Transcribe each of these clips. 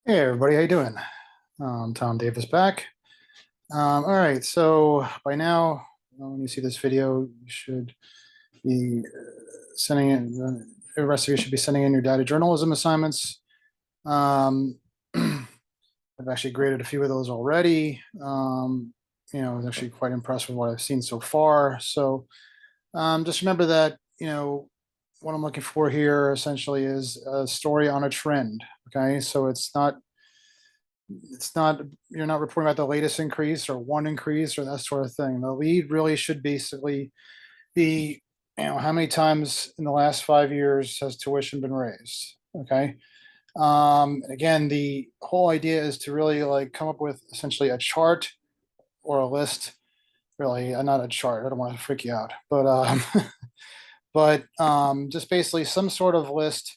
Hey everybody, how you doing? Tom Davis back. All right, so by now, when you see this video, you should be sending in, the rest of you should be sending in your data journalism assignments. Um, I've actually graded a few of those already. I was actually quite impressed with what I've seen so far. So just remember that, what I'm looking for here essentially is a story on a trend. Okay, so it's not you're not reporting about the latest increase or one increase or that sort of thing. The lead really should basically be, how many times in the last 5 years has tuition been raised? Okay. Again, the whole idea is to really like come up with essentially a chart or a list. Really, not a chart. I don't want to freak you out, but just basically some sort of list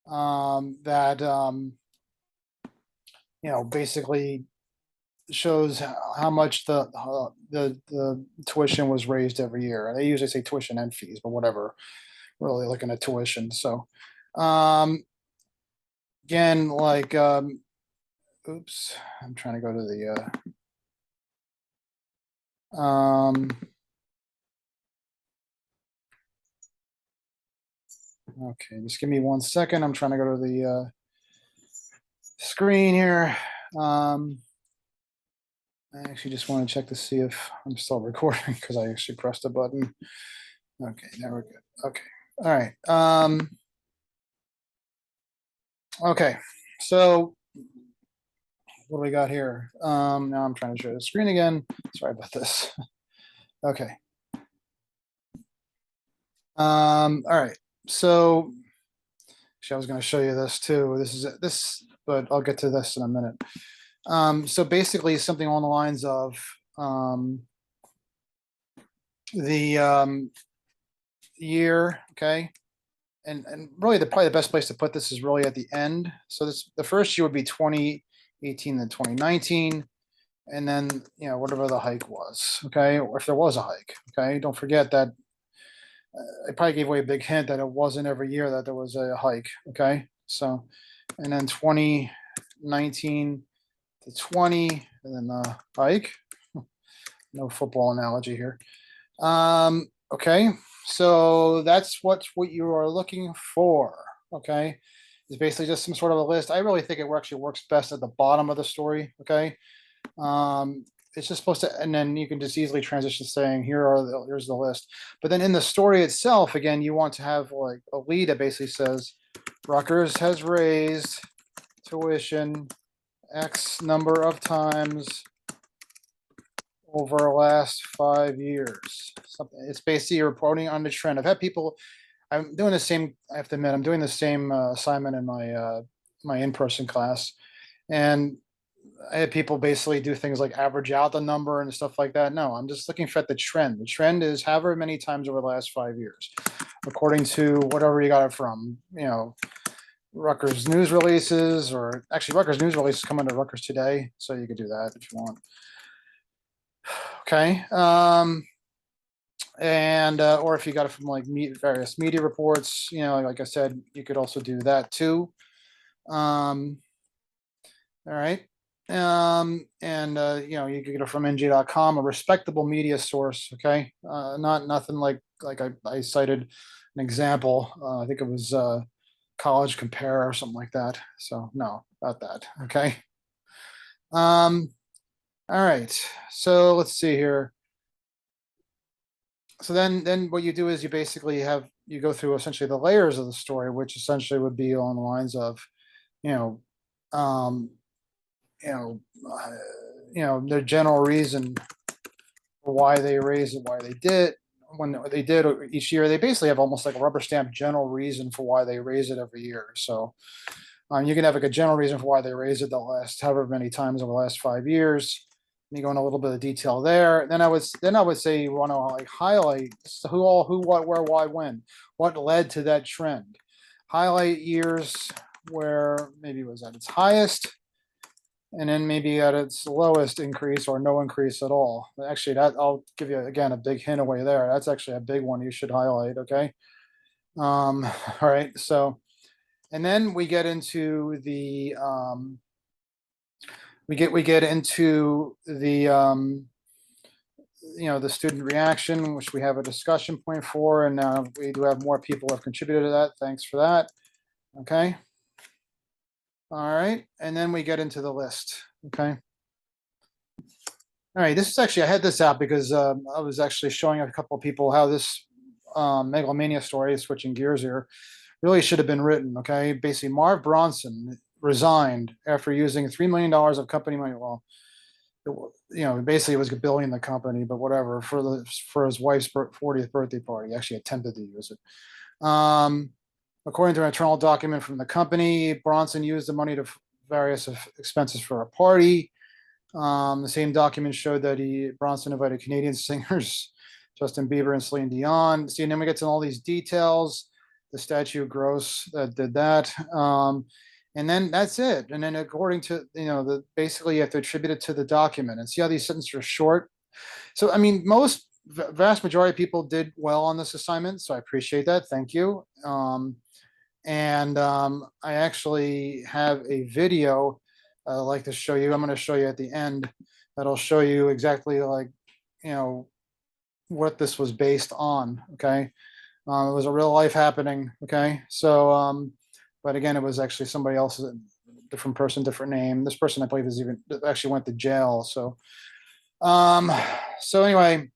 that basically shows how much the tuition was raised every year. And they usually say tuition and fees, but whatever. Really looking at tuition. So um, again, like oops, I'm trying to go to the okay, just give me 1 second. I'm trying to go to the screen here. Um, I actually just want to check to see if I'm still recording because I actually pressed a button. Okay, now we're good. Okay. All right. Okay. So what do we got here? Now I'm trying to share the screen again. Sorry about this. Okay. All right. So actually, I was going to show you this too. This, but I'll get to this in a minute. So basically, something along the lines of the year. Okay. And really, probably the best place to put this is really at the end. So the first year would be 2018 and 2019. And then whatever the hike was, okay, or if there was a hike, okay. Don't forget that I probably gave away a big hint that it wasn't every year that there was a hike, okay. So, and then 2019 to 20, and then the hike. No football analogy here. Okay, so that's what you are looking for, okay. It's basically just some sort of a list. I really think it actually works best at the bottom of the story, okay. um, it's just supposed to, and then you can just easily transition saying here's the list. But then in the story itself, again, you want to have like a lead that basically says Rutgers has raised tuition X number of times over the last 5 years. Something. It's basically reporting on the trend. I've had people. I'm doing the same. I have to admit, I'm doing the same assignment in my in-person class, and I had people basically do things like average out the number and stuff like that. No, I'm just looking for the trend. The trend is however many times over the last 5 years, according to whatever you got it from. Rutgers news releases, or actually Rutgers news releases come into Rutgers Today, so you could do that if you want. Okay. And or if you got it from like various media reports, like I said, you could also do that too. All right. And you can get it from ng.com, a respectable media source. Okay. Not nothing like I cited an example. I think it was College Compare or something like that. So no, not that. Okay. Um, all right. So let's see here. So then what you do is you basically you go through essentially the layers of the story, which essentially would be along the lines of, you know, um, you know, uh, the general reason for why they raised it, why they did when they did each year. They basically have almost like a rubber stamp general reason for why they raise it every year. So you can have like a general reason for why they raise it the last however many times over the last 5 years. And you go in a little bit of detail there. Then I would say you want to like highlight who, what, where, why, when, what led to that trend. Highlight years where maybe it was at its highest, and then maybe at its lowest increase or no increase at all. Actually, that I'll give you again a big hint away there. That's actually a big one you should highlight. Okay. All right. So, and then we get into the we get into the the student reaction, which we have a discussion point for, and we do have more people who have contributed to that. Thanks for that. Okay. All right, and then we get into the list. Okay. All right, this is actually, I had this out because I was actually showing a couple of people how this megalomania story, switching gears here, really should have been written. Okay, basically, Marv Bronson resigned after using $3 million of company money. Well, basically it was building the company, but whatever, for his wife's 40th birthday party. He actually attempted to use it. According to an internal document from the company, Bronson used the money to various expenses for a party. The same document showed that Bronson invited Canadian singers Justin Bieber and Celine Dion. See, and then we get to all these details. The statute gross that did that. And then that's it. And then according to, basically you have to attribute it to the document and see how these sentences are short. So, I mean, vast majority of people did well on this assignment. So I appreciate that. Thank you. I actually have a video I'd like to show you. I'm going to show you at the end. That'll show you exactly what this was based on. Okay. It was a real life happening. Okay. So, but again, it was actually somebody else's, different person, different name. This person, I believe, actually went to jail. So, so anyway,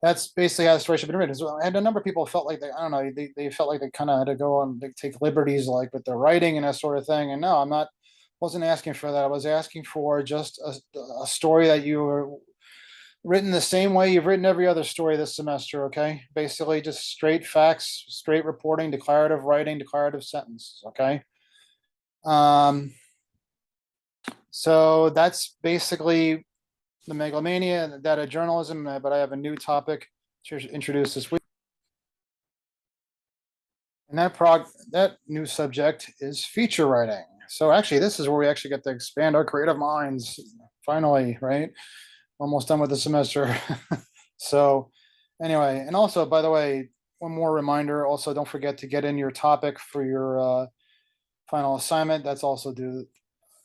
that's basically how the story should have been written. So, and a number of people felt like I don't know, they felt like they kind of had to go on, take liberties like with their writing and that sort of thing. And no, wasn't asking for that. I was asking for just a story that you were written the same way you've written every other story this semester. Okay, basically just straight facts, straight reporting, declarative writing, declarative sentences. Okay. So that's basically the megalomania and the data journalism, but I have a new topic to introduce this week. And that new subject is feature writing. So actually, this is where we actually get to expand our creative minds. Finally, right? Almost done with the semester. So anyway, and also, by the way, one more reminder, also don't forget to get in your topic for your final assignment. That's also due,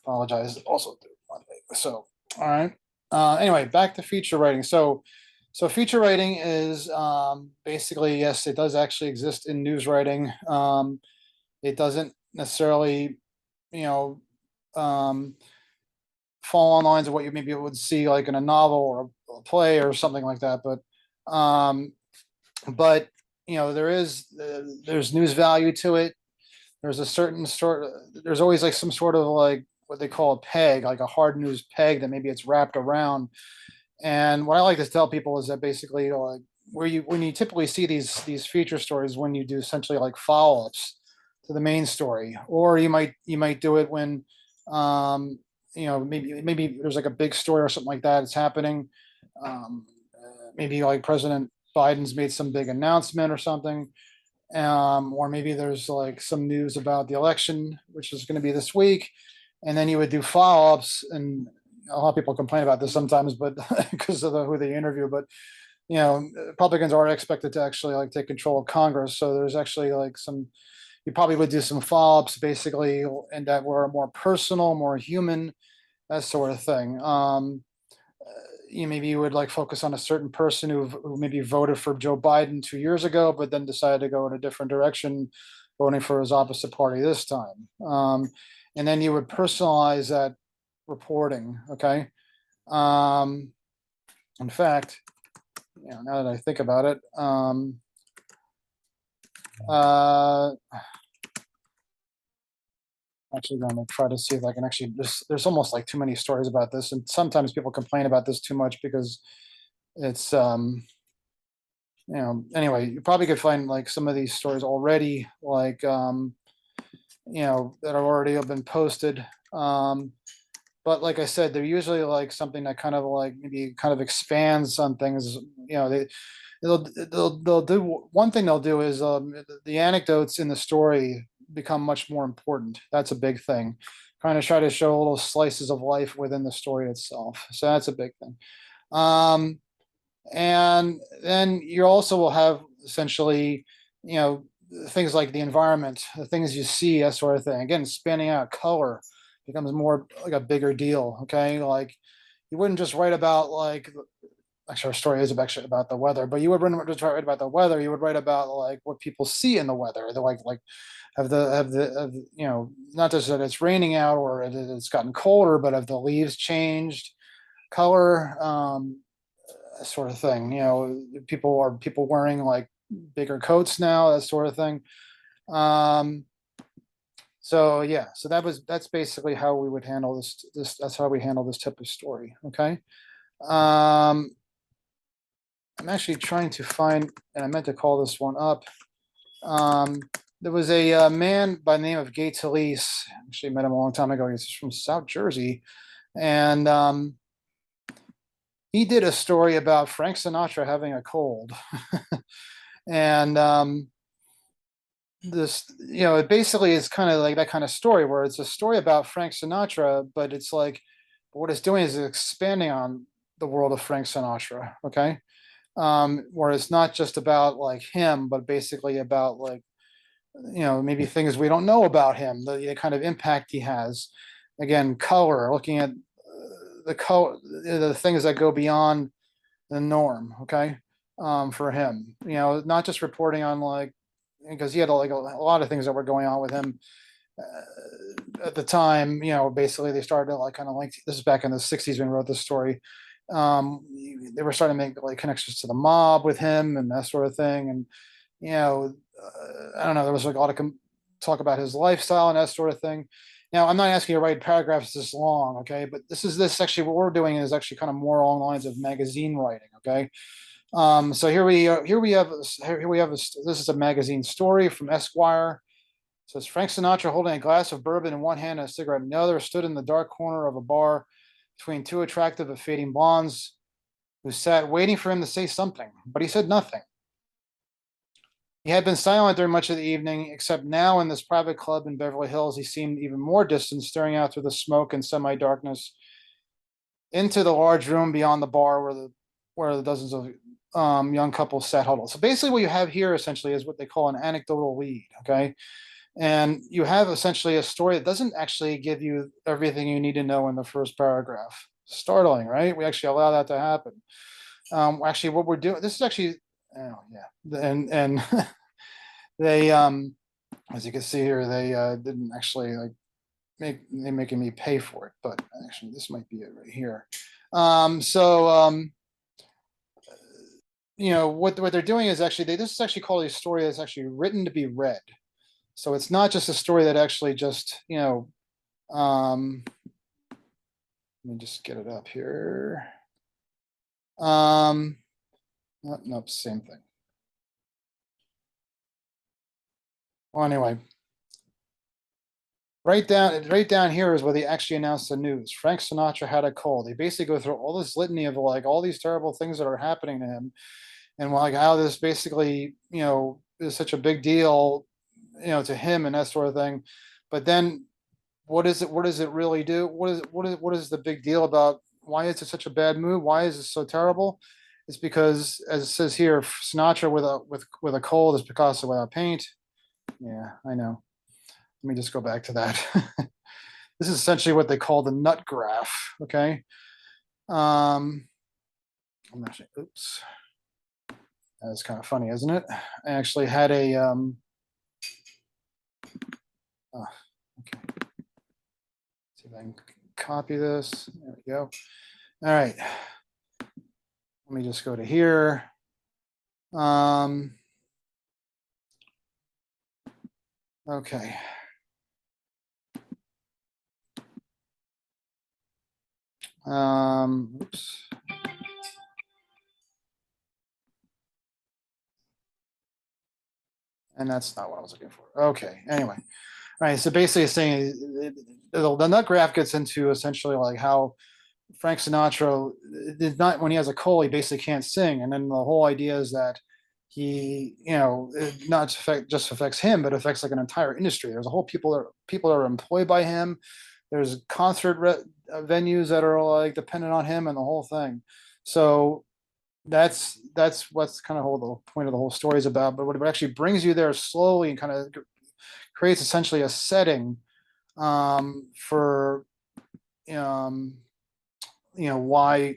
apologize, also due Monday. So, all right. Anyway, back to feature writing. So feature writing is basically, yes, it does actually exist in news writing. It doesn't necessarily, fall on lines of what you maybe would see like in a novel or a play or something like that. But there's news value to it. There's a certain there's always like some sort of like what they call a peg, like a hard news peg that maybe it's wrapped around. And what I like to tell people is that basically, like when you typically see these feature stories, when you do essentially like follow-ups to the main story, or you might do it when maybe there's like a big story or something like that. It's happening. Maybe like President Biden's made some big announcement or something. Or maybe there's like some news about the election, which is going to be this week. And then you would do follow-ups, and a lot of people complain about this sometimes, but because of who they interview, but Republicans are expected to actually like take control of Congress. So there's actually like you probably would do some follow-ups basically, and that were more personal, more human, that sort of thing. Maybe you would like focus on a certain person who maybe voted for Joe Biden 2 years ago, but then decided to go in a different direction, voting for his opposite party this time. And then you would personalize that reporting. Okay. In fact, now that I think about it, actually going to try to see if I can actually, there's almost like too many stories about this. And sometimes people complain about this too much because it's, anyway, you probably could find like some of these stories already, like, that have already been posted. But like I said, they're usually like something that kind of like maybe kind of expands on things. They'll do one thing they'll do is the anecdotes in the story become much more important. That's a big thing. Kind of try to show little slices of life within the story itself. So that's a big thing. And then you also will have essentially, things like the environment, the things you see, that sort of thing. Again, spanning out color, becomes more like a bigger deal. Okay, like you wouldn't just write about like actually our story is actually about the weather, but you wouldn't just write about the weather. You would write about like what people see in the weather. The like have the you know, not just that it's raining out or it's gotten colder, but have the leaves changed color, sort of thing. You know, people wearing like bigger coats now, that sort of thing. Um, so yeah, so that's basically how we would handle this. That's how we handle this type of story. Okay. Um, I'm actually trying to find, and I meant to call this one up. Um, there was a man by the name of Gay Talese. Actually, met him a long time ago. He's from South Jersey, and he did a story about Frank Sinatra having a cold, and this, you know, it basically is kind of like that kind of story where it's a story about Frank Sinatra, but it's like what it's doing is expanding on the world of Frank Sinatra. Okay, where it's not just about like him, but basically about like, you know, maybe things we don't know about him, the kind of impact he has. Again, color, looking at the color, the things that go beyond the norm. Okay, for him, you know, not just reporting on like because he had like a lot of things that were going on with him at the time. You know, basically they started to like kind of like this is back in the '60s when he wrote this story. Um, they were starting to make like connections to the mob with him and that sort of thing, and you know, I don't know, there was like a lot of talk about his lifestyle and that sort of thing. Now, I'm not asking you to write paragraphs this long, okay? But this actually what we're doing is actually kind of more along the lines of magazine writing, okay? So here we have this is a magazine story from Esquire. It says Frank Sinatra, holding a glass of bourbon in one hand and a cigarette in the other, stood in the dark corner of a bar between two attractive but fading blondes who sat waiting for him to say something, but he said nothing. He had been silent during much of the evening, except now in this private club in Beverly Hills, he seemed even more distant, staring out through the smoke and semi-darkness into the large room beyond the bar where the dozens of young couples sat huddled. So basically, what you have here essentially is what they call an anecdotal lead. Okay, and you have essentially a story that doesn't actually give you everything you need to know in the first paragraph. Startling, right? We actually allow that to happen. Actually, what we're doing, this is actually, oh yeah, and they as you can see here, they didn't actually like they making me pay for it, but actually this might be it right here. So you know what they're doing is actually this is actually called a story that's actually written to be read. So it's not just a story that actually just, you know, let me just get it up here. Nope, same thing. Well, anyway, right down here is where they actually announced the news. Frank Sinatra had a cold. They basically go through all this litany of like all these terrible things that are happening to him, and like how this basically, you know, is such a big deal, you know, to him and that sort of thing. But then what is it? What does it really do? What is the big deal about why is it such a bad move? Why is it so terrible? It's because, as it says here, Sinatra with a cold is Picasso without paint. Yeah, I know. Let me just go back to that. This is essentially what they call the nut graph. Okay. I'm actually, oops. That's kind of funny, isn't it? I actually had a oh, okay. See if I can copy this. There we go. All right. Let me just go to here. Okay. Oops. And that's not what I was looking for. Okay. Anyway. All right. So basically it's saying the nut graph gets into essentially like how Frank Sinatra did not, when he has a cold, he basically can't sing. And then the whole idea is that he, you know, it not just affects him, but affects like an entire industry. There's a whole people that are employed by him. There's venues that are like dependent on him and the whole thing. So that's what's kind of the point of the whole story is about. But what it actually brings you there slowly and kind of creates essentially a setting for, um, why,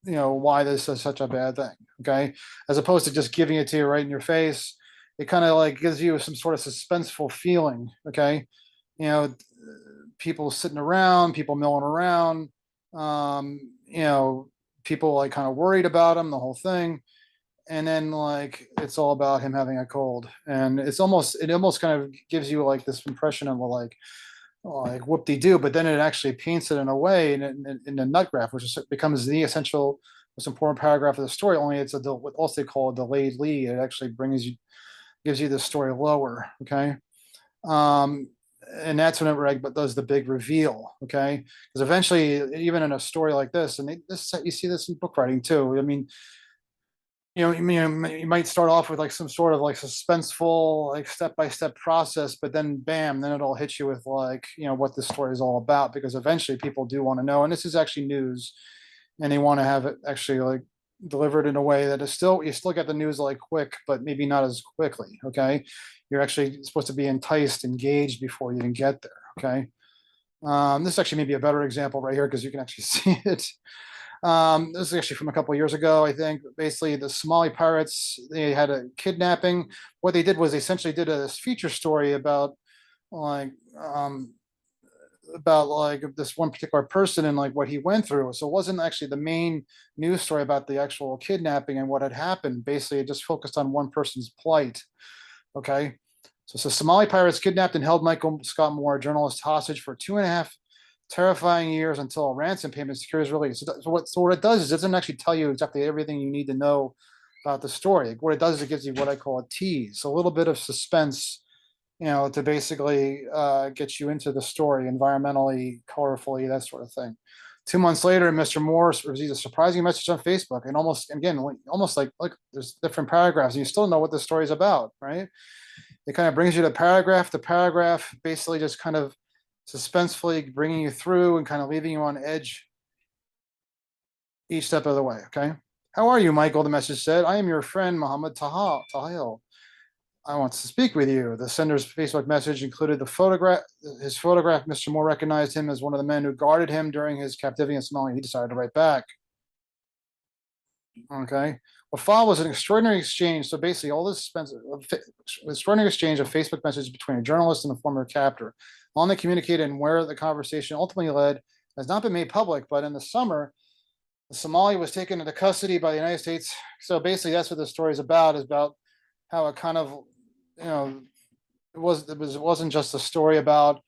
why this is such a bad thing. Okay. As opposed to just giving it to you right in your face. It kind of like gives you some sort of suspenseful feeling. Okay. You know, people sitting around, people milling around, um, you know, people like kind of worried about him, the whole thing. And then like it's all about him having a cold. And it almost kind of gives you like this impression of like whoop-de-doo, but then it actually paints it in a way in the nut graph, which becomes the essential, most important paragraph of the story. Only it's what else they call a delayed lead. It actually gives you the story lower. Okay. Um, and that's when it does the big reveal. Okay. Because eventually, even in a story like this, and you see this in book writing too. I mean, you might start off with like some sort of like suspenseful, like step-by-step process, but then bam, then it'll hit you with like, what this story is all about, because eventually people do want to know. And this is actually news, and they want to have it actually like delivered in a way that is still, you still get the news like quick, but maybe not as quickly. Okay. You're actually supposed to be enticed, engaged before you even get there. Okay. This actually may be a better example right here because you can actually see it. This is actually from a couple of years ago, I think. Basically, the Somali pirates, they had a kidnapping. What they did was they essentially did a feature story like um, about like this one particular person and like what he went through. So it wasn't actually the main news story about the actual kidnapping and what had happened. Basically, it just focused on one person's plight. Okay. So Somali pirates kidnapped and held Michael Scott Moore, a journalist, hostage for 2.5 terrifying years until a ransom payment secures release. So what it does is it doesn't actually tell you exactly everything you need to know about the story. What it does is it gives you what I call a tease, a little bit of suspense, to basically get you into the story environmentally, colorfully, that sort of thing. 2 months later, Mr. Morris receives a surprising message on Facebook, and almost like there's different paragraphs, and you still know what the story is about, right? It kind of brings you to paragraph, basically just kind of suspensefully bringing you through and kind of leaving you on edge each step of the way. Okay. How are you, Michael? The message said, I am your friend, Muhammad Tahil. I want to speak with you. The sender's Facebook message included his photograph. Mr. Moore recognized him as one of the men who guarded him during his captivity in Somalia. He decided to write back. Okay. What followed was an extraordinary exchange. So basically, all this extraordinary exchange of Facebook messages between a journalist and a former captor. All they communicated and where the conversation ultimately led has not been made public, but in the summer, the Somali was taken into custody by the United States. So basically, that's what the story is about how it kind of, it wasn't just a story about,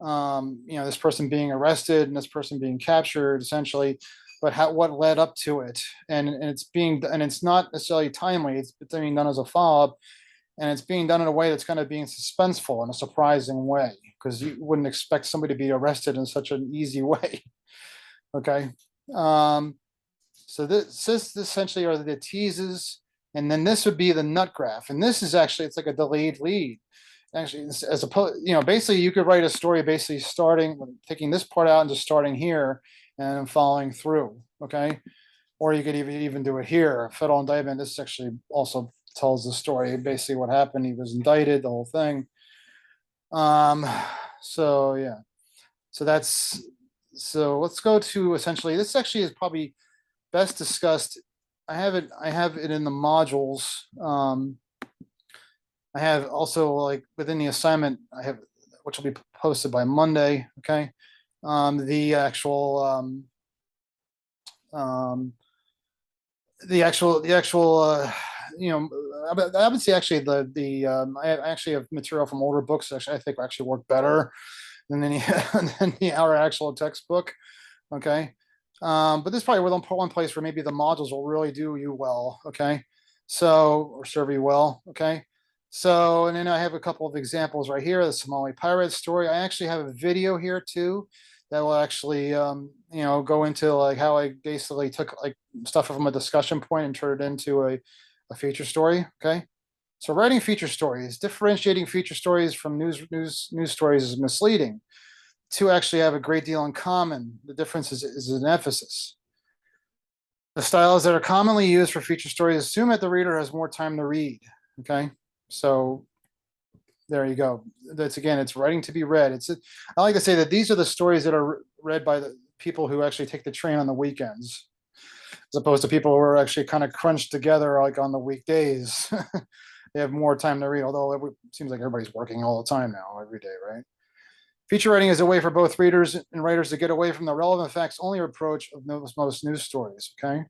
this person being arrested and this person being captured, essentially, but what led up to it, and it's not necessarily timely. It's being done as a follow up, and it's being done in a way that's kind of being suspenseful in a surprising way, because you wouldn't expect somebody to be arrested in such an easy way. Okay. Um, so this essentially are the teases, and then this would be the nut graph, and this is actually, it's like a delayed lead. Actually, as opposed, basically you could write a story basically starting, taking this part out and just starting here and following through. Okay. Or you could even do it here. Federal indictment. This actually also tells the story, basically what happened. He was indicted, the whole thing. Um, so yeah. So let's go to essentially, this actually is probably best discussed. I have it in the modules. I have also, like, within the assignment, I have, which will be posted by Monday. Okay. The actual um, you know, I would say actually I actually have material from older books. Actually, I think actually work better than any than our actual textbook. Okay. But this is probably one place where maybe the modules will really do you well. Okay. So, or serve you well. Okay. So, and then I have a couple of examples right here. The Somali pirate story. I actually have a video here too that will actually, go into like how I basically took like stuff from a discussion point and turned it into a feature story. Okay. So writing feature stories, differentiating feature stories from news stories is misleading. Two actually have a great deal in common. The difference is an emphasis. The styles that are commonly used for feature stories assume that the reader has more time to read. Okay. So There you go. That's again, it's writing to be read. I like to say that these are the stories that are read by the people who actually take the train on the weekends, as opposed to people who are actually kind of crunched together like on the weekdays. They have more time to read, although it seems like everybody's working all the time now, every day, right? Feature writing is a way for both readers and writers to get away from the relevant facts only approach of most news stories. Okay.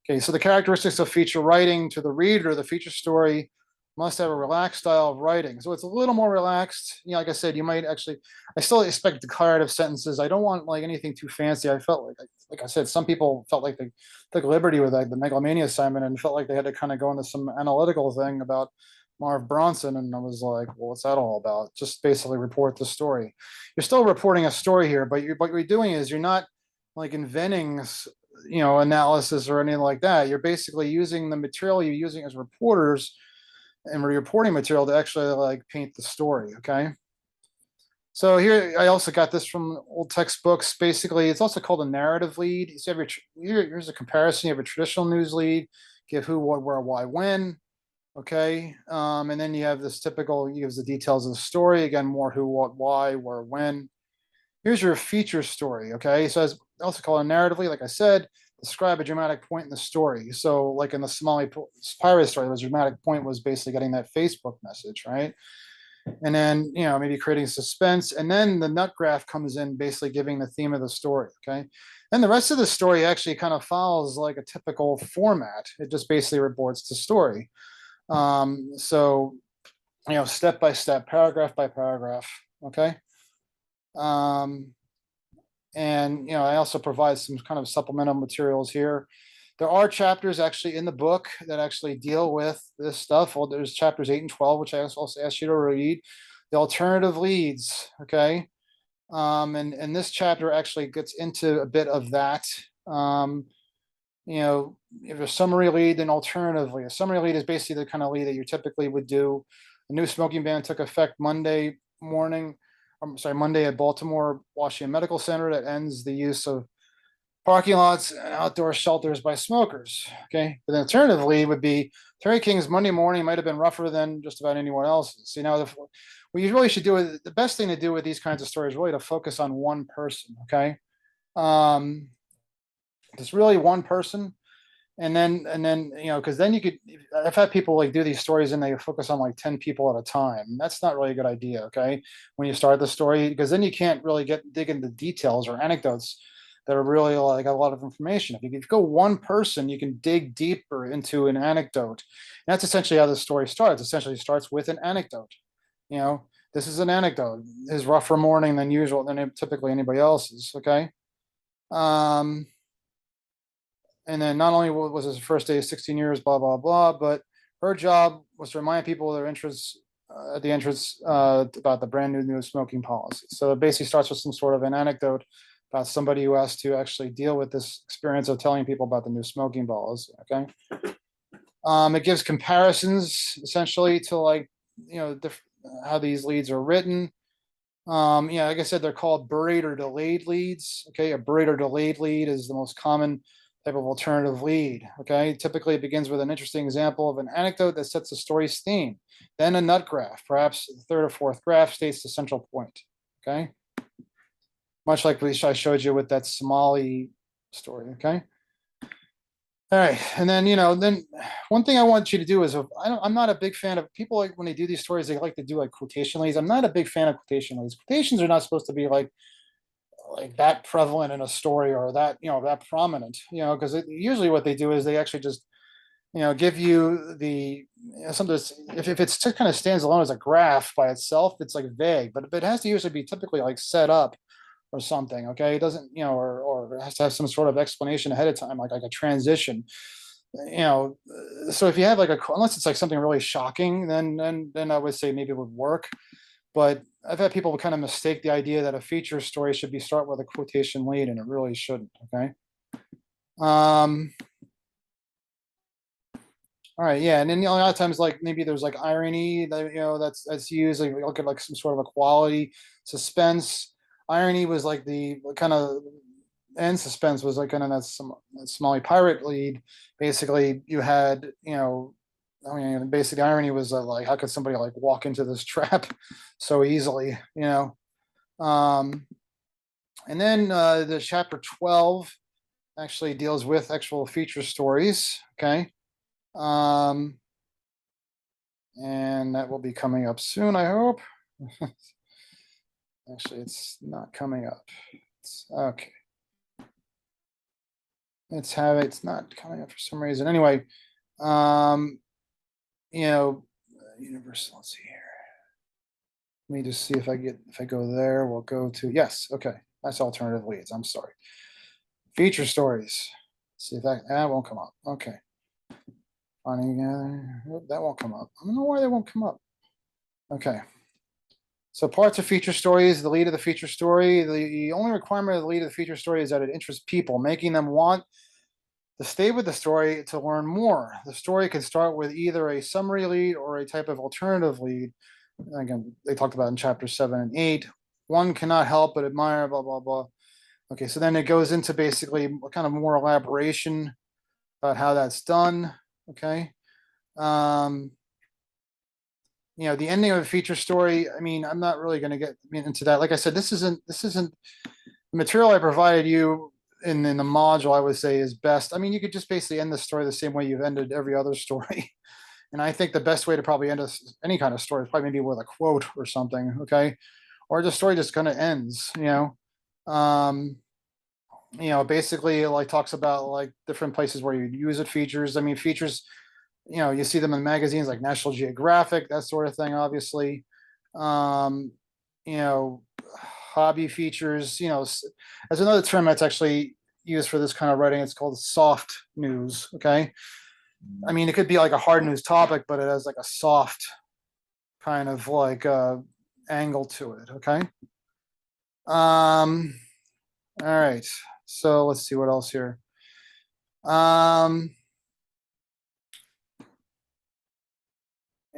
Okay, so the characteristics of feature writing: to the reader, the feature story must have a relaxed style of writing. So it's a little more relaxed. You know, like I said, you might actually, I still expect declarative sentences. I don't want like anything too fancy. I felt like I said, some people felt like they took liberty with like the megalomania assignment and felt like they had to kind of go into some analytical thing about Marv Bronson. And I was like, well, what's that all about? Just basically report the story. You're still reporting a story here, but what you're doing is you're not like inventing analysis or anything like that. You're basically using the material you're using as reporters and reporting material to actually like paint the story. Okay. So here, I also got this from old textbooks. Basically, it's also called a narrative lead. So you have here's a comparison. You have a traditional news lead, give who, what, where, why, when. Okay. And then you have this typical, he gives the details of the story. Again, more who, what, why, where, when. Here's your feature story. Okay. So it's also called a narratively, like I said, describe a dramatic point in the story. So like in the Somali pirate story, the dramatic point was basically getting that Facebook message, right? And then, maybe creating suspense. And then the nut graph comes in basically giving the theme of the story. Okay. And the rest of the story actually kind of follows like a typical format. It just basically reports the story. So, step by step, paragraph by paragraph. Okay. Um, and I also provide some kind of supplemental materials here. There are chapters actually in the book that actually deal with this stuff. Well, there's chapters 8 and 12, which I also asked you to read. The alternative leads, okay? And this chapter actually gets into a bit of that. If a summary lead, then alternatively. A summary lead is basically the kind of lead that you typically would do. A new smoking ban took effect Monday morning. I'm sorry, Monday at Baltimore Washington Medical Center that ends the use of parking lots and outdoor shelters by smokers. Okay. But the alternative lead would be Terry King's Monday morning might have been rougher than just about anyone else's. What you really should do is the best thing to do with these kinds of stories, really to focus on one person. Okay. It's really one person. And then because then you could, I've had people like do these stories and they focus on like 10 people at a time. That's not really a good idea. Okay. When you start the story, because then you can't really dig into details or anecdotes that are really like a lot of information. If you go one person, you can dig deeper into an anecdote. And that's essentially how the story starts. Essentially, it starts with an anecdote. This is an anecdote. Is rougher morning than usual than typically anybody else's. Okay. Um, and then not only was his first day of 16 years, blah, blah, blah, but her job was to remind people of their interests at the entrance about the brand new smoking policy. So it basically starts with some sort of an anecdote about somebody who has to actually deal with this experience of telling people about the new smoking policy. Okay. It gives comparisons essentially to like, how these leads are written. Like I said, they're called buried or delayed leads. Okay. A buried or delayed lead is the most common type of alternative lead. Okay. Typically it begins with an interesting example of an anecdote that sets the story's theme. Then a nut graph, perhaps the third or fourth graph, states the central point. Okay. Much like I showed you with that Somali story. Okay. All right. And then, then one thing I want you to do is I'm not a big fan of people like when they do these stories, they like to do like quotation leads. I'm not a big fan of quotation leads. Quotations are not supposed to be like that prevalent in a story or that that prominent, because usually what they do is they actually just give you the sometimes if it's just kind of stands alone as a graph by itself, it's like vague, but it has to usually be typically like set up or something. Okay. It doesn't, or it has to have some sort of explanation ahead of time, like a transition. So if you have like unless it's like something really shocking, then I would say maybe it would work. But I've had people kind of mistake the idea that a feature story should be start with a quotation lead, and it really shouldn't. Okay. All right. Yeah. And then a lot of times, like maybe there's like irony that that's used. Like look at like some sort of a quality, suspense. Irony was like the kind of, and suspense was like kind of that Somali pirate lead. Basically, you had I mean, basically, the irony was like, how could somebody like walk into this trap so easily, you know? Um, and then the chapter 12 actually deals with actual feature stories. Okay. Um, and that will be coming up soon, I hope. Actually, it's not coming up. Okay. It's not coming up for some reason. Anyway, um, you know, Universal, let's see here. Let me just see if I go there, we'll go to, yes, okay. That's alternative leads. I'm sorry. Feature stories. See if that won't come up. Okay. Finding that won't come up. I don't know why they won't come up. Okay. So parts of feature stories, the lead of the feature story, the only requirement of the lead of the feature story is that it interests people, making them want to stay with the story to learn more. The story can start with either a summary lead or a type of alternative lead. Again, they talked about in chapter 7 and 8. One cannot help but admire, blah, blah, blah. Okay, so then it goes into basically kind of more elaboration about how that's done. Okay. Um, the ending of a feature story. I mean, I'm not really going to get into that. Like I said, this isn't the material I provided you in the module. I would say is best. I mean, you could just basically end the story the same way you've ended every other story. And I think the best way to probably end any kind of story is probably maybe with a quote or something. Okay, or the story just kind of ends. Um, basically like talks about like different places where you use it. Features. I mean, features, you see them in magazines like National Geographic, that sort of thing, obviously. Um, you know, hobby features, as another term that's actually used for this kind of writing, it's called soft news. Okay. I mean, it could be like a hard news topic, but it has like a soft kind of like angle to it. Okay. All right. So let's see what else here. Um,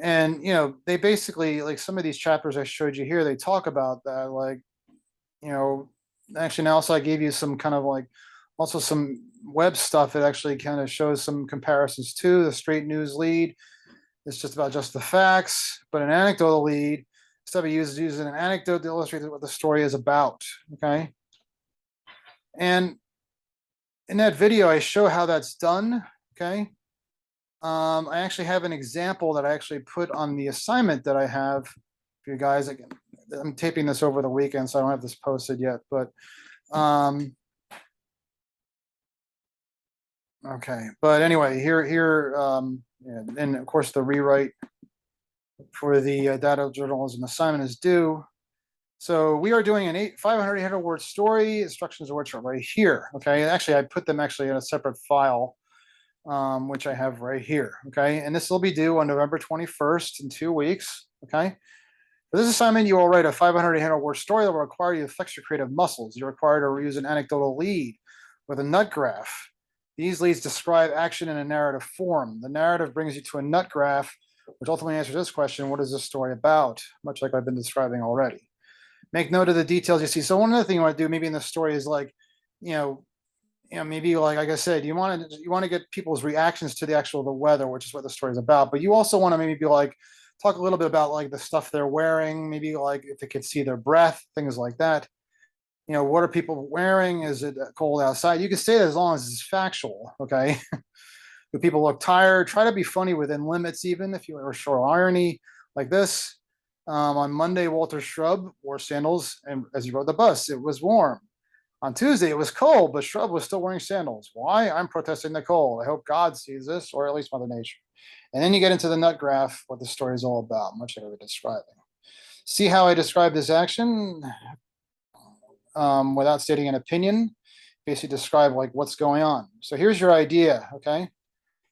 and they basically, like, some of these chapters I showed you here, they talk about that, like, you know actually now, also I gave you some kind of like also some web stuff that actually kind of shows some comparisons to the straight news lead. It's just about just the facts, but an anecdotal lead stuff he uses using an anecdote to illustrate what the story is about. Okay. And in that video I show how that's done. Okay. I actually have an example that I actually put on the assignment that I have for you guys. Again, I'm taping this over the weekend, so I don't have this posted yet. But okay. But anyway, here, and of course the rewrite for the data journalism assignment is due. So we are doing an 500 word story. Instructions are which are right here. Okay. And actually, I put them actually in a separate file, which I have right here. Okay. And this will be due on November 21st in 2 weeks. Okay. For this assignment, you will write a 500 word story that will require you to flex your creative muscles. You're required to use an anecdotal lead with a nut graph. These leads describe action in a narrative form. The narrative brings you to a nut graph, which ultimately answers this question: what is this story about? Much like I've been describing already. Make note of the details you see. So one other thing you want to do maybe in the story is like, maybe like I said, you want to get people's reactions to the weather, which is what the story is about. But you also want to maybe be like, talk a little bit about like the stuff they're wearing, maybe like if they could see their breath, things like that. What are people wearing? Is it cold outside? You can say that as long as it's factual. Okay. Do people look tired? Try to be funny within limits, even if you are short irony like this. On Monday, Walter Shrub wore sandals, and as he rode the bus, it was warm. On Tuesday, it was cold, but Shrub was still wearing sandals. Why? I'm protesting the cold. I hope God sees this, or at least Mother Nature. And then you get into the nut graph, what the story is all about, much like I was describing. See how I describe this action without stating an opinion? Basically describe like what's going on. So here's your idea, okay?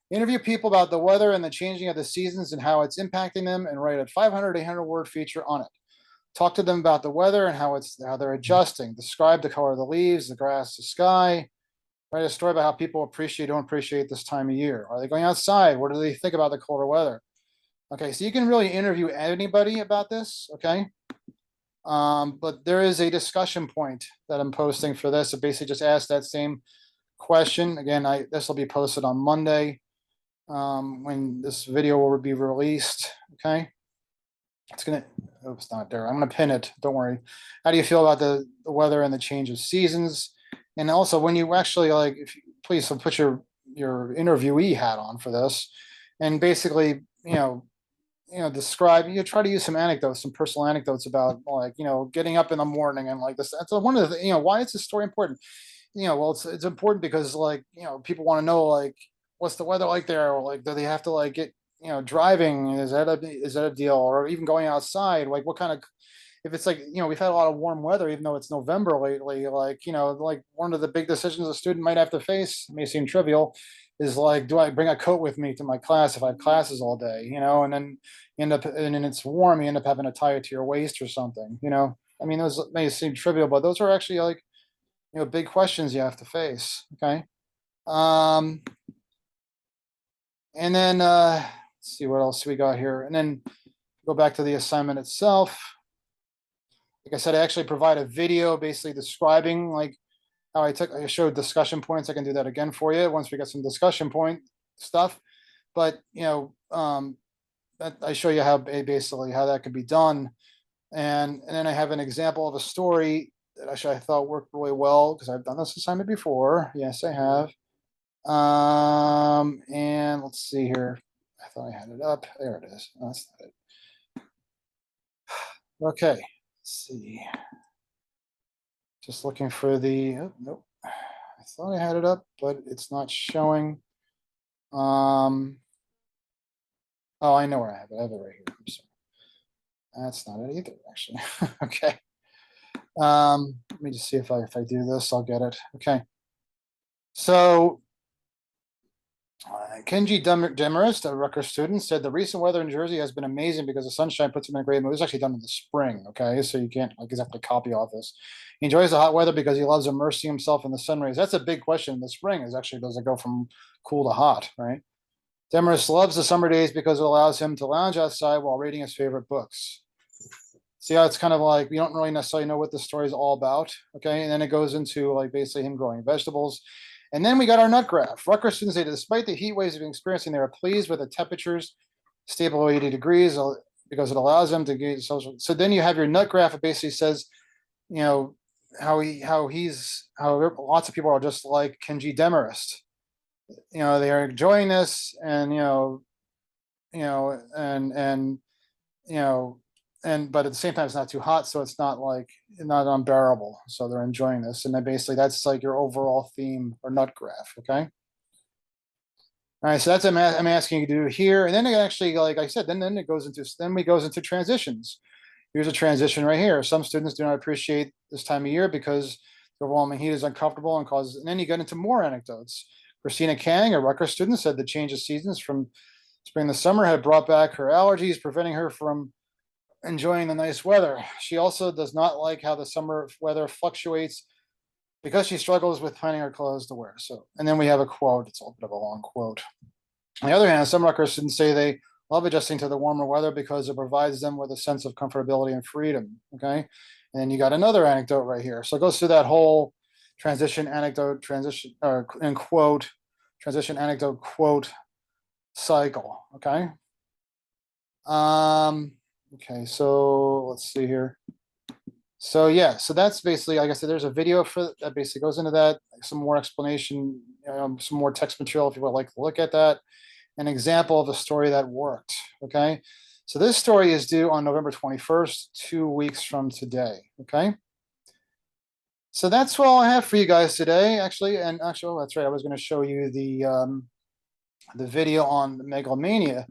Interview people about the weather and the changing of the seasons and how it's impacting them, and write a 500, 800 word feature on it. Talk to them about the weather and how they're adjusting. Describe the color of the leaves, the grass, the sky. Write a story about how people don't appreciate this time of year. Are they going outside? What do they think about the colder weather? Okay, so you can really interview anybody about this. Okay, but there is a discussion point that I'm posting for this. So basically, just ask that same question again. This will be posted on Monday. when this video will be released. Okay. It's gonna, oh, it's not there. I'm gonna pin it. Don't worry. How do you feel about the weather and the change of seasons? And also, when you actually like, if you, please put your interviewee hat on for this, and basically, describe. You try to use some anecdotes, some personal anecdotes about like getting up in the morning and like this. That's one of the why is this story important? Well, it's important because like people want to know like what's the weather like there, or like do they have to like get driving? Is that a deal, or even going outside? Like what kind of if it's like we've had a lot of warm weather even though it's November lately, like like one of the big decisions a student might have to face, may seem trivial, is like, do I bring a coat with me to my class if I have classes all day, and then you end up and then it's warm, you end up having to tie it to your waist or something, I mean, those may seem trivial, but those are actually like big questions you have to face. Okay. um and then let's see what else we got here, and then go back to the assignment itself. Like I said, I actually provide a video basically describing like how I showed discussion points. I can do that again for you once we get some discussion point stuff. But that I show you how basically how that could be done. And then I have an example of a story that actually I thought worked really well because I've done this assignment before. Yes, I have. And let's see here. I thought I had it up. There it is. No, that's not it. Okay. Let's see. Just looking for the, oh, nope. I thought I had it up, but it's not showing. Oh, I know where I have it. I have it right here. I'm sorry. That's not it either, actually. Okay. Let me just see if I do this, I'll get it. Okay. So Kenji Demarest, a Rutgers student, said the recent weather in Jersey has been amazing because the sunshine puts him in a great mood. It was actually done in the spring, okay? So you can't like exactly copy off this. He enjoys the hot weather because he loves immersing himself in the sun rays. That's a big question in the spring, is actually does it go from cool to hot, right? Demarest loves the summer days because it allows him to lounge outside while reading his favorite books. See how it's kind of like we don't really necessarily know what the story is all about, okay? And then it goes into like basically him growing vegetables. And then we got our nut graph. Rutgers students say that despite the heat waves they've been experiencing, they are pleased with the temperatures stable at 80 degrees because it allows them to get social. So then you have your nut graph. It basically says, you know, how lots of people are just like Kenji Demarest. They are enjoying this, and and you know, and but at the same time, it's not too hot, so it's not like not unbearable. So they're enjoying this, and then basically that's like your overall theme or nut graph. Okay. All right, so that's what I'm asking you to do here, and then it actually, like I said, then it goes into transitions. Here's a transition right here. Some students do not appreciate this time of year because the overwhelming heat is uncomfortable and causes. And then you get into more anecdotes. Christina Kang, a Rutgers student, said the change of seasons from spring to summer had brought back her allergies, preventing her from enjoying the nice weather. She also does not like how the summer weather fluctuates because she struggles with finding her clothes to wear. So, and then we have a quote. It's a little bit of a long quote. On the other hand, some Rutgers students say they love adjusting to the warmer weather because it provides them with a sense of comfortability and freedom. Okay. And then you got another anecdote right here. So it goes through that whole transition anecdote, transition and quote, transition anecdote quote cycle. Okay. Okay, so let's see here. So yeah, so that's basically, like I said, there's a video for that basically goes into that, some more explanation, some more text material if you would like to look at that. An example of a story that worked. Okay. So this story is due on November 21st, 2 weeks from today. Okay. So that's all I have for you guys today, actually. And actually, oh, that's right. I was going to show you the video on the megalomania.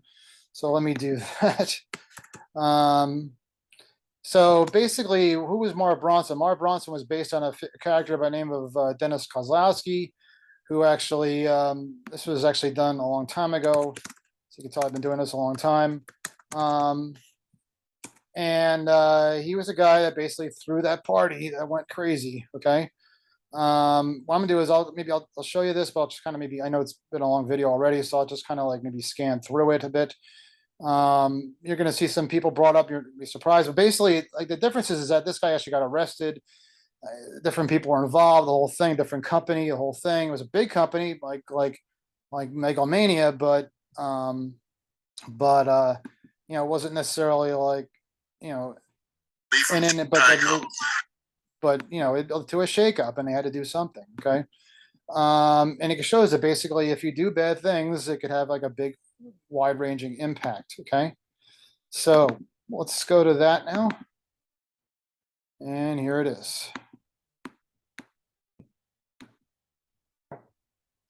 So let me do that. So basically, who was Mara Bronson? Mara Bronson was based on a character by the name of Dennis Kozlowski, who actually, this was actually done a long time ago. So you can tell I've been doing this a long time. And he was a guy that basically threw that party that went crazy. Okay. What I'm gonna do is I'll show you this, but I'll just kind of maybe, I know it's been a long video already, so I'll just kind of like maybe scan through it a bit. You're going to see some people brought up. You're going to be surprised, but basically, like the difference is that this guy actually got arrested. Different people were involved. The whole thing, different company. The whole thing, it was a big company, like Megalomania, but But you know, it wasn't necessarily like, you know, From and then Tycho. but you know, to a shakeup, and they had to do something. Okay. And it shows that basically, if you do bad things, it could have like a big, wide-ranging impact. Okay. So let's go to that now. And here it is.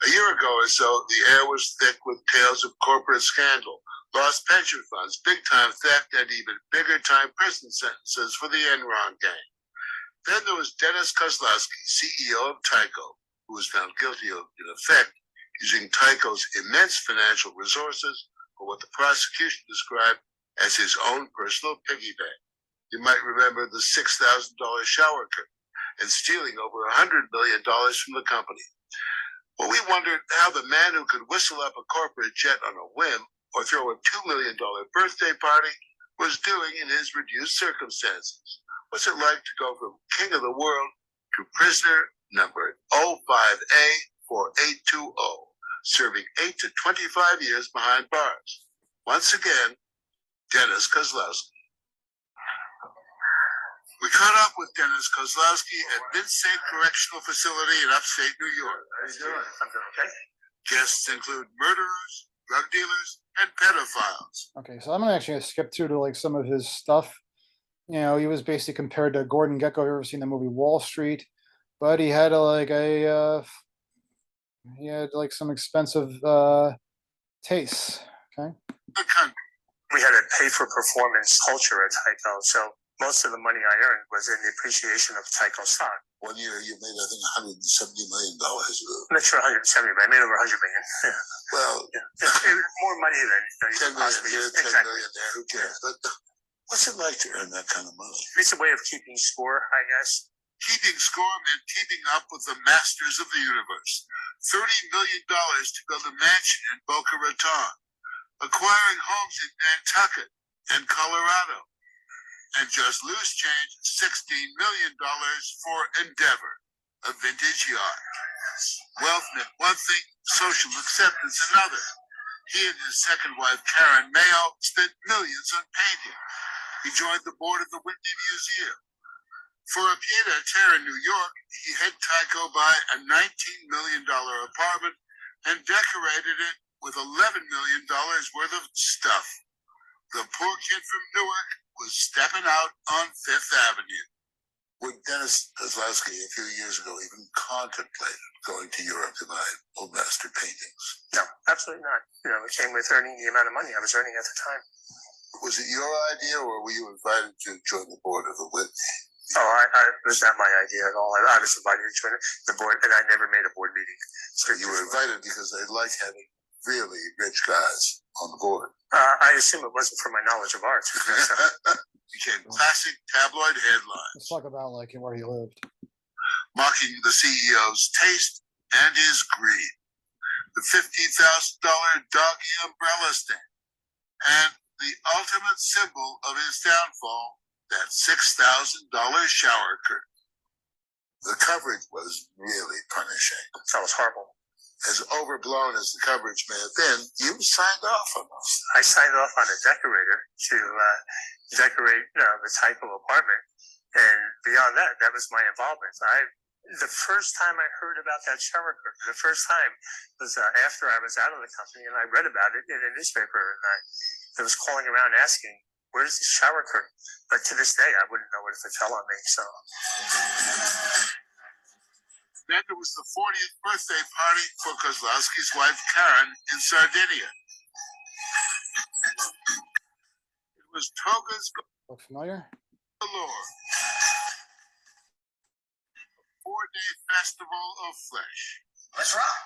A year ago or so, the air was thick with tales of corporate scandal, lost pension funds, big-time theft, and even bigger-time prison sentences for the Enron gang. Then there was Dennis Kozlowski, CEO of Tyco, who was found guilty of, in effect, using Tyco's immense financial resources for what the prosecution described as his own personal piggy bank. You might remember the $6,000 shower curtain and stealing over $100 million from the company. Well, we wondered how the man who could whistle up a corporate jet on a whim or throw a $2 million birthday party was doing in his reduced circumstances. What's it like to go from king of the world to prisoner number 05A4820, serving 8 to 25 years behind bars? Once again, Dennis Kozlowski. We caught up with Dennis Kozlowski at Mid-State Correctional Facility in upstate New York. How are you doing? I'm doing okay. Guests include murderers, drug dealers, and pedophiles. Okay, so I'm gonna actually skip through to like some of his stuff. You know, he was basically compared to Gordon Gekko. If you've ever seen the movie Wall Street, but he had he had like some expensive tastes. Okay. The country. We had a pay-for-performance culture at Tyco, so most of the money I earned was in the appreciation of Tyco stock. One year you made, I think, $170 million. I'm not sure 170, but I made over 100 million. Yeah. Well, more money than you 10 million possibly here, 10 exactly. million there. Who cares? But what's it like to earn that kind of money? It's a way of keeping score, I guess. Keeping score meant keeping up with the masters of the universe. $30 million to build a mansion in Boca Raton, acquiring homes in Nantucket and Colorado, and just loose change $16 million for Endeavor, a vintage yacht. Wealth meant one thing, social acceptance another. He and his second wife, Karen Mayo, spent millions on painting. He joined the board of the Whitney Museum. For a pied-à-terre in New York, he had Tyco buy a $19 million apartment and decorated it with $11 million worth of stuff. The poor kid from Newark was stepping out on Fifth Avenue. Would Dennis Kozlowski a few years ago even contemplated going to Europe to buy old master paintings? No, absolutely not. You know, it came with earning the amount of money I was earning at the time. Was it your idea, or were you invited to join the board of the Whitney? Oh, it was not my idea at all. I was invited to join the board, and I never made a board meeting. So you were invited because they like having really rich guys on the board. I assume it wasn't for my knowledge of art. Became classic tabloid headlines. Let's talk about like where he lived. Mocking the CEO's taste and his greed. The $50,000 doggy umbrella stand. And the ultimate symbol of his downfall, that $6,000 shower curtain. The coverage was really punishing. That was horrible. As overblown as the coverage may have been, you signed off on those. I signed off on a decorator to decorate the type of apartment. And beyond that, that was my involvement. The first time I heard about that shower curtain, the first time was after I was out of the company, and I read about it in a newspaper, and I was calling around asking, where's the shower curtain? But to this day, I wouldn't know it if it fell on me. So. Then there was the 40th birthday party for Kozlowski's wife, Karen, in Sardinia. It was togas Look familiar? galore. A 4-day festival of flesh. Let's rock.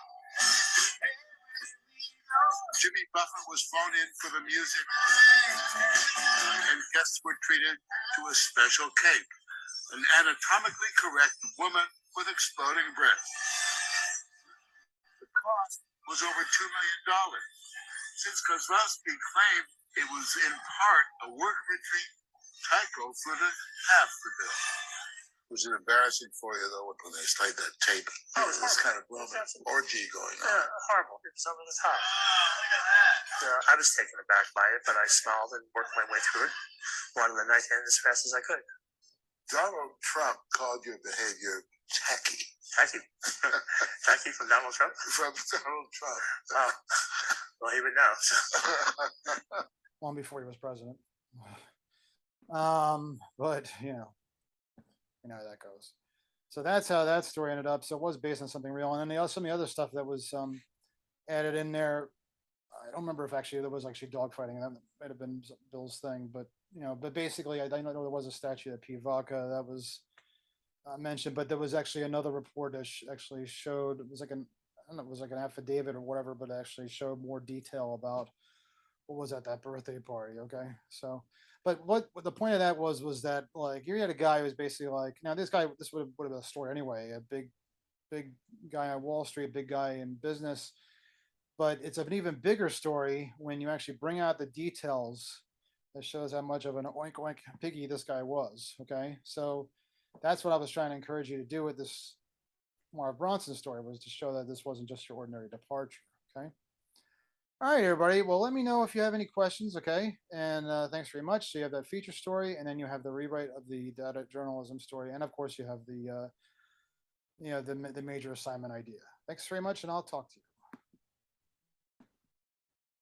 Jimmy Buffett was flown in for the music, and guests were treated to a special cake, an anatomically correct woman with exploding breasts. The cost was over $2 million. Since Kozlowski claimed it was in part a work retreat, Tyco footed half the bill. Was it embarrassing for you, though, when they played that tape? Oh, it was kind of horrible. orgy going on. Horrible. It was over the top. Look at that. I was taken aback by it, but I smiled and worked my way through it. Wanted the night to end as fast as I could. Donald Trump called your behavior tacky. Tacky. Tacky from Donald Trump? From Donald Trump. Oh, well, he would know. Long before he was president. But you know how that goes. So that's how that story ended up. So it was based on something real. And then some of the other stuff that was added in there. I don't remember if actually there was actually dogfighting. That might have been Bill's thing, but but basically, I know there was a statue at Pivaca that was mentioned, but there was actually another report that actually showed, it was like I don't know, it was like an affidavit or whatever, but it actually showed more detail about what was at that birthday party. Okay, so, but what the point of that was that like you had a guy who was basically like, now this guy, this would have been a story anyway, a big guy on Wall Street, big guy in business. But it's an even bigger story when you actually bring out the details that shows how much of an oink oink piggy this guy was. Okay, so that's what I was trying to encourage you to do with this Marv Bronson story, was to show that this wasn't just your ordinary departure. Okay. All right, everybody. Well, let me know if you have any questions. Okay, and thanks very much. So you have that feature story, and then you have the rewrite of the data journalism story, and of course you have the the major assignment idea. Thanks very much, and I'll talk to you.